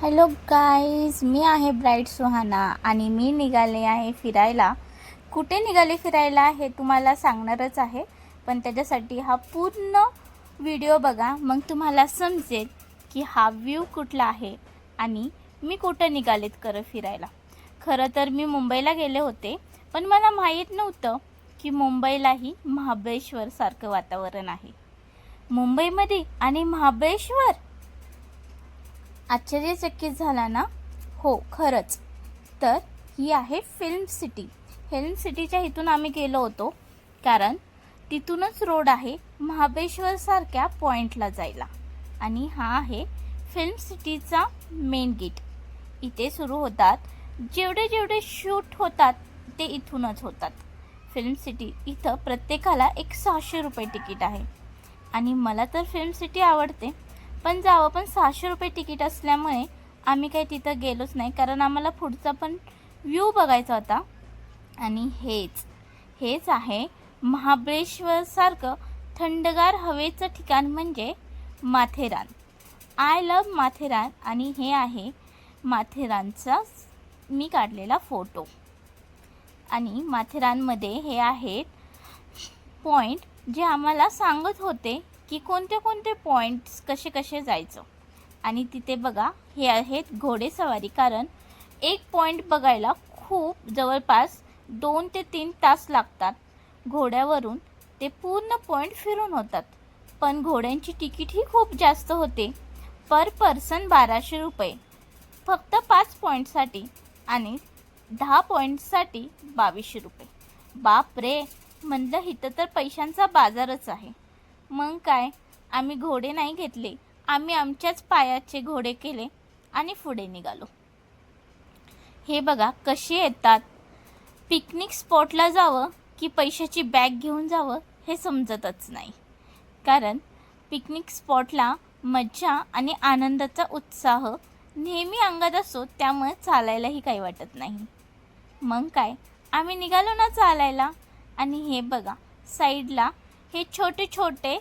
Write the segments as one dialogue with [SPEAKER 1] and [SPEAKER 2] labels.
[SPEAKER 1] Hello guys, मी आहे bright Suhana आणि मी निघाले आहे फिरायला. कुठे निघाले फिरायला हे तुम्हाला सांगणारच आहे, पण त्याच्यासाठी हा पूर्ण व्हिडिओ बघा, मग तुम्हाला समजेल की हा व्ह्यू कुठला आहे आणि मी कुठं निघालेत फिरायला. खरं तर मी मुंबईला गेले होते, पण मला माहीत नव्हतं की मुंबईलाही महाबळेश्वरसारखं वातावरण आहे. मुंबईमध्ये आणि महाबळेश्वर, आश्चर्यचकित झाला ना? हो, खरंच. तर ही आहे फिल्म सिटी. फिल्म सिटीच्या इथून आम्ही गेलो होतो, कारण तिथूनच रोड आहे महाबळेश्वरसारख्या पॉईंटला जायला. आणि हा आहे फिल्म सिटीचा मेन गेट. इथे सुरू होतात जेवढे शूट होतात ते इथूनच होतात. फिल्म सिटी इथं प्रत्येकाला एक 600 रुपये तिकीट आहे. आणि मला तर फिल्म सिटी आवडते, पण जावं पण 600 रुपये तिकीट असल्यामुळे आम्ही काही तिथं गेलोच नाही, कारण आम्हाला पुढचा पण व्ह्यू बघायचा होता. आणि हेच आहे महाबळेश्वरसारखं थंडगार हवेचं ठिकाण म्हणजे माथेरान. I love Matheran. आणि हे आहे माथेरानचा मी काढलेला फोटो. आणि माथेरानमध्ये हे आहेत पॉईंट जे आम्हाला सांगत होते की कोणते कोणते पॉईंट्स कसे जायचं. आणि तिथे बघा, हे आहेत घोडेसवारी. कारण एक पॉईंट बघायला खूप जवळपास 2 ते 3 तास लागतात. घोड्यावरून ते पूर्ण पॉईंट फिरून होतात, पण घोड्यांची तिकीटही खूप जास्त होते. पर पर्सन 1200 रुपये फक्त 5 पॉईंटसाठी, आणि 10 पॉईंटसाठी 2200 रुपये. बाप रे, म्हणलं इथं तर पैशांचा बाजारच आहे. मग काय, आम्ही घोडे नाही घेतले, आम्ही आमच्याच पायाचे घोडे केले आणि पुढे निघालो. हे बघा कसे येतात. पिकनिक स्पॉटला जावं की पैशाची बॅग घेऊन जावं हे समजतच नाही. कारण पिकनिक स्पॉटला मज्जा आणि आनंदाचा उत्साह नेहमी अंगात असतो, त्यामुळे चालायलाही काही वाटत नाही. मग काय, आम्ही निघालो ना चालायला. आणि हे बघा साईडला हे छोटे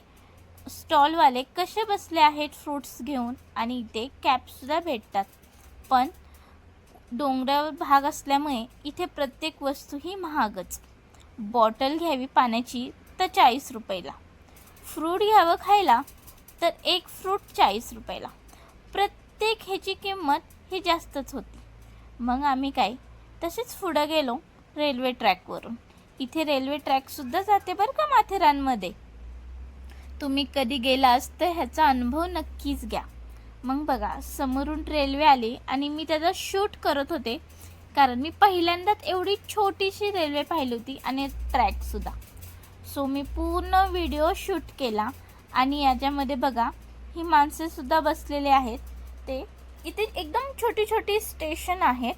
[SPEAKER 1] स्टॉलवाले कसे बसले आहेत फ्रूट्स घेऊन. आणि इथे कॅपसुद्धा भेटतात. पण डोंगरावर भाग असल्यामुळे इथे प्रत्येक वस्तू ही महागच. बॉटल घ्यावी पाण्याची तर 40 रुपयाला. फ्रूट घ्यावं खायला तर एक फ्रूट 40 रुपयाला. प्रत्येक ह्याची किंमत ही जास्तच होती. मग आम्ही काय, तसेच पुढं गेलो रेल्वे ट्रॅकवरून. इथे रेल्वे ट्रॅकसुद्धा जाते बरं का माथेरानमध्ये. तुम्ही कधी गेलास तर ह्याचा अनुभव नक्कीच घ्या. मग बघा, समोरून रेल्वे आली आणि मी त्याचा शूट करत होते, कारण मी पहिल्यांदाच एवढी छोटीशी रेल्वे पाहिली होती आणि ट्रॅकसुद्धा. सो मी पूर्ण व्हिडिओ शूट केला. आणि याच्यामध्ये बघा, ही माणसेसुद्धा बसलेले आहेत. ते इथे एकदम छोटी स्टेशन आहेत.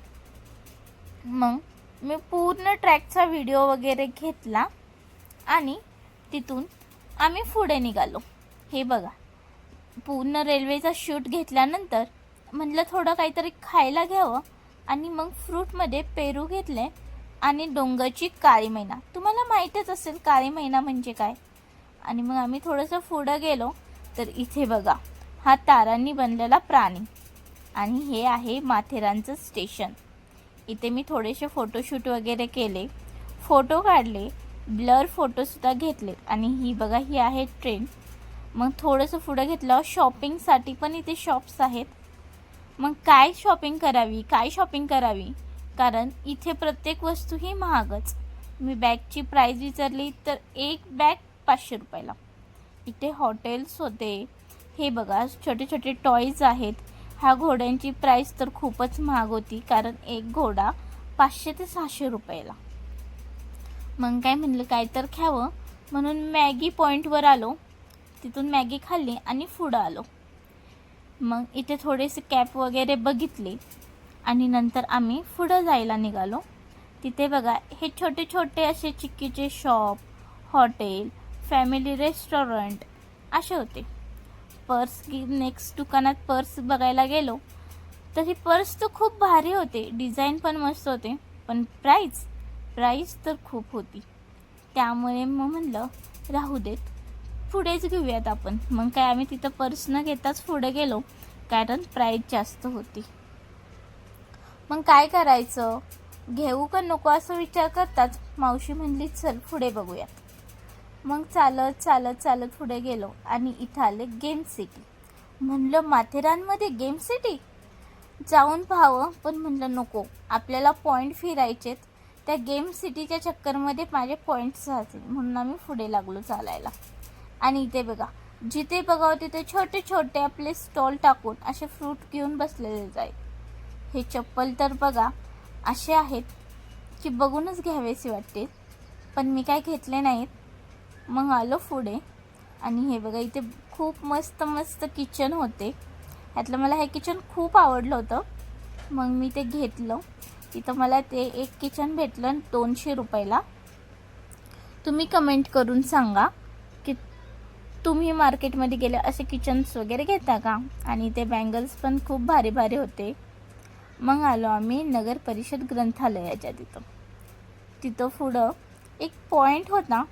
[SPEAKER 1] मग मी पूर्ण ट्रॅकचा व्हिडिओ वगैरे घेतला आणि तिथून आम्ही पुढे निघालो. हे बघा, पूर्ण रेल्वेचा शूट घेतल्यानंतर म्हटलं थोडं काहीतरी खायला घ्यावं. आणि मग फ्रूटमध्ये पेरू घेतले आणि डोंगरची काळी मैना. तुम्हाला माहीतच असेल काळी मैना म्हणजे काय. आणि मग आम्ही थोडंसं पुढं गेलो तर इथे बघा, हा तारांनी बनलेला प्राणी. आणि हे आहे माथेरानचं स्टेशन. इथे मी थोडेसे फोटोशूट वगैरे केले, फोटो काढले, ब्लर फोटोसुद्धा घेतले. आणि ही बघा, ही आहे ट्रेन. मग थोडंसं पुढं घेतलं शॉपिंगसाठी, पण इथे शॉप्स आहेत. मग काय शॉपिंग करावी, कारण इथे प्रत्येक वस्तू ही महागच. मी बॅगची प्राईस विचारली तर एक बॅग 500 रुपयाला. इथे हॉटेल्स होते. हे बघा, छोटे टॉईज आहेत. ह्या घोड्यांची प्राईस तर खूपच महाग होती, कारण एक घोडा 500 ते 600 रुपयाला. मग काय म्हणलं, काय तर खावं म्हणून मॅगी पॉईंटवर आलो. तिथून मॅगी खाल्ली आणि पुढं आलो. मग इथे थोडेसे कॅप वगैरे बघितले आणि नंतर आम्ही पुढं जायला निघालो. तिथे बघा, हे छोटे असे चिक्कीचे शॉप, हॉटेल, फॅमिली रेस्टॉरंट असे होते. पर्स, नेक्स्ट दुकानात पर्स बघायला गेलो तर ही पर्स तर खूप भारी होते, डिझाईन पण मस्त होते, पण प्राईस तर खूप होती. त्यामुळे मग म्हणलं राहू देत, पुढेच घेऊयात आपण. मग काय, आम्ही तिथं पर्स न घेताच पुढे गेलो, कारण प्राईस जास्त होती. मग काय करायचं, घेऊ का नको असं विचार करताच मावशी म्हणली चल पुढे बघूयात. मग चालत चालत चालत पुढे गेलो आणि इथं आले गेम सिटी. म्हणलं माथेरानमध्ये गेम सिटी जाऊन पाहावं, पण म्हणलं नको, आपल्याला पॉईंट फिरायचेत. त्या गेम सिटीच्या चक्करमध्ये माझे पॉईंट्स राहतील, म्हणून आम्ही पुढे लागलो चालायला. आणि इथे बघा, जिथे बघावं तिथे छोटे छोटे आपले स्टॉल टाकून असे फ्रूट घेऊन बसलेले जाईल. हे चप्पल तर बघा असे आहेत की बघूनच घ्यावेसे वाटते, पण मी काय घेतले नाहीत. मग आलो पुढे आणि हे बघा इथे खूप मस्त मस्त किचन होते. ह्यातलं मला हे किचन खूप आवडलं होतं, मग मी ते घेतलं. तिथं मला ते एक किचन भेटलं 200 रुपयाला. तुम्ही कमेंट करून सांगा की तुम्ही मार्केटमध्ये गेले असे किचन्स वगैरे घेता का. आणि ते बँगल्स पण खूप भारी भारी होते. मग आलो आम्ही नगर परिषद ग्रंथालयाच्या तिथं पुढं एक पॉईंट होता.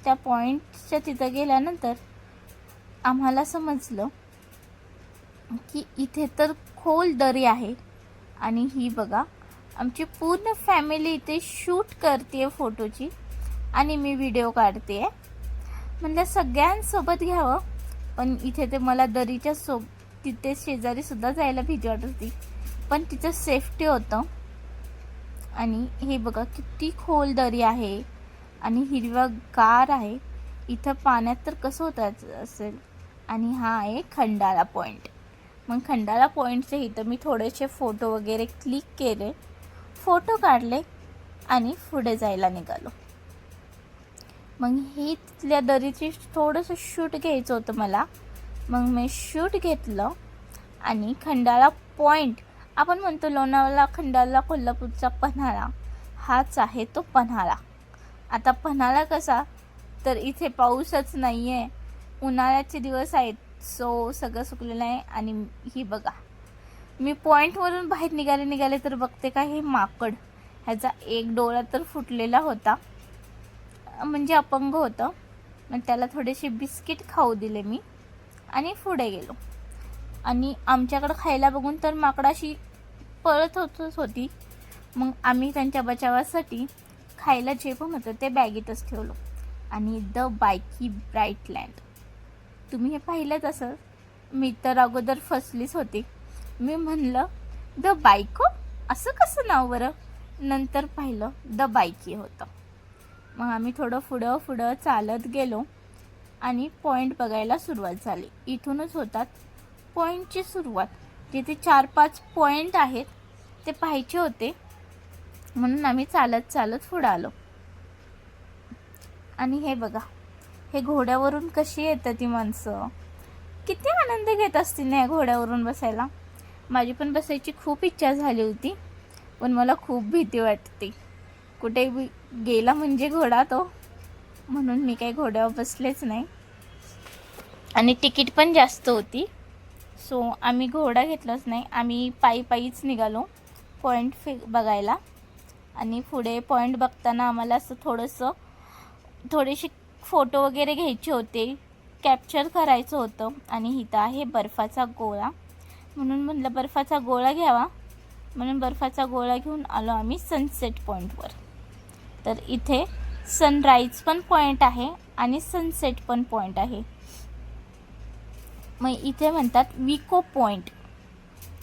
[SPEAKER 1] त्या पॉईंटच्या तिथं गेल्यानंतर आम्हाला समजलं की इथे तर खोल दरी आहे. आणि ही बघा आमची पूर्ण फॅमिली इथे शूट करते फोटोची आणि मी व्हिडिओ काढते. म्हणलं सगळ्यांसोबत घ्यावं, पण इथे ते मला दरीच्या तिथे शेजारीसुद्धा जायला भीती वाटत होती, पण तिथं सेफ्टी होतं. आणि हे बघा किती खोल दरी आहे आणि हिरवागार आहे. इथं पाण्यात तर कसं होतं असेल. आणि हा आहे खंडाळा पॉईंट. मग खंडाळा पॉईंटचे इथं मी थोडेसे फोटो वगैरे क्लिक केले, फोटो काढले आणि पुढे जायला निघालो. मग ही तिथल्या दरीची थोडंसं शूट घ्यायचं होतं मला. मग मी शूट घेतलं आणि खंडाळा पॉईंट, आपण म्हणतो लोणावळा खंडाळा कोल्हापूरचा पन्हाळा, हाच आहे तो पन्हाळा. आता पन्हाळा कसा, तर इथे पाऊसच नाही आहे, उन्हाळ्याचे दिवस आहेत, सो सगळं सुकलेलं आहे. आणि ही बघा मी पॉईंटवरून बाहेर निघाले तर बघते का हे माकड, ह्याचा एक डोळा तर फुटलेला होता, म्हणजे अपंग होतं. मग त्याला थोडेसे बिस्किट खाऊ दिले मी आणि पुढे गेलो. आणि आमच्याकडं खायला बघून तर माकडाशी पळत होती. मग आम्ही त्यांच्या बचावासाठी खायला जे पण होतं ते बॅगेतच ठेवलो. आणि द बायकी ब्राईट लँड, तुम्ही हे पाहिलंच असं. मी तर अगोदर फसलीच होती. मी म्हणलं द बायको, असं कसं नाव बरं. नंतर पाहिलं द बायकी होतं. मग आम्ही थोडं पुढं चालत गेलो आणि पॉईंट बघायला सुरुवात झाली. इथूनच होतात पॉईंटची सुरुवात. जिथे 4-5 पॉईंट आहेत ते पाहायचे होते, म्हणून आम्ही चालत चालत पुढं आलो. आणि हे बघा, हे घोड्यावरून कशी येतात ती माणसं, किती आनंद घेत असतील ना या घोड्यावरून बसायला. माझी पण बसायची खूप इच्छा झाली होती, पण मला खूप भीती वाटते. कुठे गेला म्हणजे घोडा तो, म्हणून मी काही घोड्यावर बसलेच नाही. आणि तिकीट पण जास्त होती, सो आम्ही घोडा घेतलाच नाही. आम्ही पायीच निघालो पॉईंट बघायला. आणि पुढे पॉईंट बघताना आम्हाला असं थोडेसे फोटो वगैरे घ्यायचे होते, कॅप्चर करायचं होतं. आणि इथं आहे बर्फाचा गोळा, म्हणून म्हणलं बर्फाचा गोळा घ्यावा, म्हणून बर्फाचा गोळा घेऊन आलो आम्ही सनसेट पॉईंटवर. तर इथे सनराईज पण पॉईंट आहे आणि सनसेट पण पॉईंट आहे. मग इथे म्हणतात विको पॉईंट.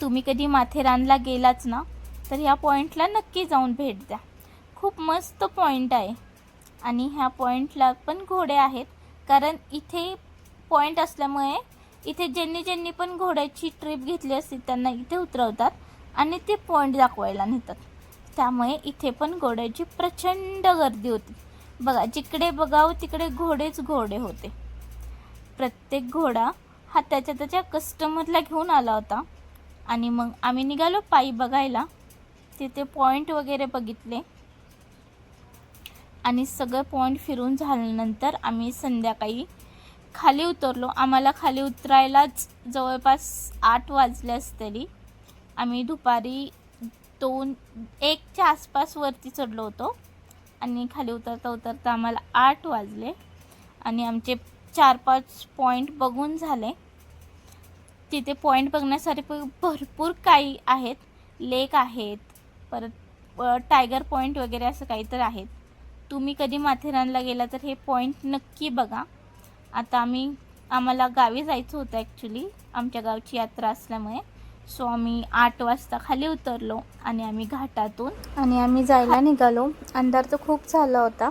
[SPEAKER 1] तुम्ही कधी माथेरानला गेलाच ना तर ह्या पॉईंटला नक्की जाऊन भेट द्या. खूप मस्त पॉईंट आहे. आणि ह्या पॉईंटला पण घोडे आहेत, कारण इथे पॉईंट असल्यामुळे इथे ज्यांनी पण घोड्याची ट्रिप घेतली असते त्यांना इथे उतरवतात आणि ते पॉईंट दाखवायला नेतात. त्यामुळे इथे पण घोड्याची प्रचंड गर्दी होती. बघा, जिकडे बघावं तिकडे घोडेच घोडे होते. प्रत्येक घोडा हा त्याच्या कस्टमरला घेऊन आला होता. आणि मग आम्ही निघालो पायी बघायला. तिथे पॉईंट वगैरे बघितले आणि सगळं पॉईंट फिरून झाल्यानंतर आम्ही संध्याकाळी खाली उतरलो. आम्हाला खाली उतरायलाच जवळपास 8 वाजले असतरी. आम्ही दुपारी 1च्या आसपास वरती चढलो होतो आणि खाली उतरता आम्हाला 8 वाजले. आणि आमचे 4-5 पॉईंट बघून झाले. तिथे पॉईंट बघण्यासाठी भरपूर काही आहेत. लेक आहेत, परत टायगर पॉईंट वगैरे असं काहीतरी आहेत. तुम्ही कधी माथेरानला गेला तर हे पॉईंट नक्की बघा. आता आम्हाला गावी जायचं होतं ॲक्च्युली, आमच्या गावची यात्रा असल्यामुळे. सो आम्ही 8 वाजता खाली उतरलो आणि आम्ही घाटातून आम्ही जायला निघालो. अंधार तर खूप झाला होता,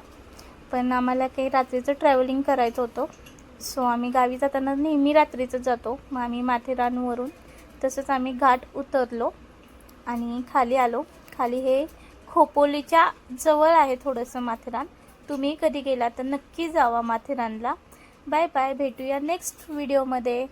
[SPEAKER 1] पण आम्हाला काही रात्रीचं ट्रॅव्हलिंग करायचं होतं. सो आम्ही गावी जाताना नेहमी रात्रीचं जातो. मग आम्ही माथेरानवरून तसंच आम्ही घाट उतरलो आणि खाली आलो. खाली हे खोपोलीच्या जवळ आहे थोडंसं माथेरान. तुम्ही कधी गेला तर नक्की जावा माथेरानला. बाय बाय, भेटूया नेक्स्ट व्हिडिओमध्ये.